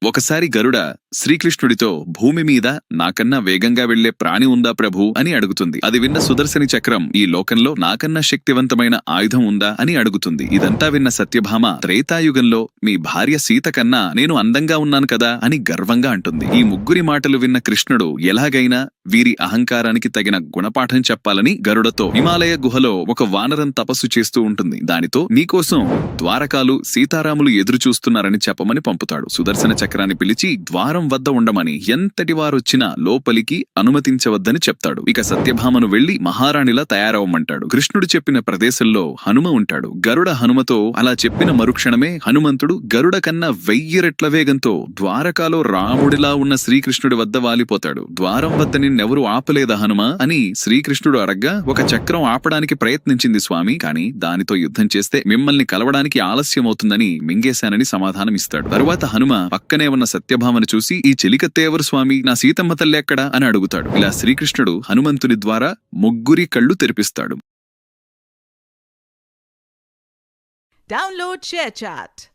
ఒకసారి గరుడ శ్రీకృష్ణుడితో భూమి మీద నాకన్నా వేగంగా వెళ్లే ప్రాణి ఉందా ప్రభూ అని అడుగుతుంది. అది విన్న సుదర్శని చక్రం ఈ లోకంలో నాకన్నా శక్తివంతమైన ఆయుధం ఉందా అని అడుగుతుంది. ఇదంతా విన్న సత్యభామ త్రేతాయుగంలో మీ భార్య సీత కన్నా నేను అందంగా ఉన్నాను కదా అని గర్వంగా అంటుంది. ఈ ముగ్గురి మాటలు విన్న కృష్ణుడు ఎలాగైనా వీరి అహంకారానికి తగిన గుణపాఠం చెప్పాలని గరుడతో హిమాలయ గుహలో ఒక వానరం తపస్సు చేస్తూ ఉంటుంది. దానితో నీకోసం ద్వారకాలు సీతారాములు ఎదురు చూస్తున్నారని చెప్పమని పంపుతాడు. సుదర్శన చక్రాన్ని పిలిచి ద్వారం వద్ద ఉండమని, ఎంతటి వారొచ్చినా లోపలికి అనుమతించవద్దని చెప్తాడు. ఇక సత్యభామను వెళ్లి మహారాణిలా తయారవమంటాడు. కృష్ణుడు చెప్పిన ప్రదేశంలో హనుమ ఉంటాడు. గరుడ హనుమతో అలా చెప్పిన మరుక్షణమే హనుమంతుడు గరుడ కన్నా 1000 రెట్ల వేగంతో ద్వారకాలో రాముడిలా ఉన్న శ్రీకృష్ణుడి వద్ద వాలిపోతాడు. ద్వారం వద్ద నిన్నెవరూ ఆపలేదా హనుమ అని శ్రీకృష్ణుడు అడగ్గా, ఒక చక్రం ఆపడానికి ప్రయత్నించింది స్వామి, కాని దానితో యుద్ధం చేస్తే మిమ్మల్ని కలవడానికి ఆలస్యమవుతుందని మింగేశానని సమాధానమిస్తాడు. తరువాత హనుమ పక్కనే ఉన్న సత్యభామను చూసి, ఈ చెలికత్తేవరు స్వామి, నా సీతమ్మ తల్లి ఎక్కడా అని అడుగుతాడు. ఇలా శ్రీకృష్ణుడు హనుమంతుని ద్వారా ముగ్గురి కళ్ళు తెరిపిస్తాడు. Download ShareChat.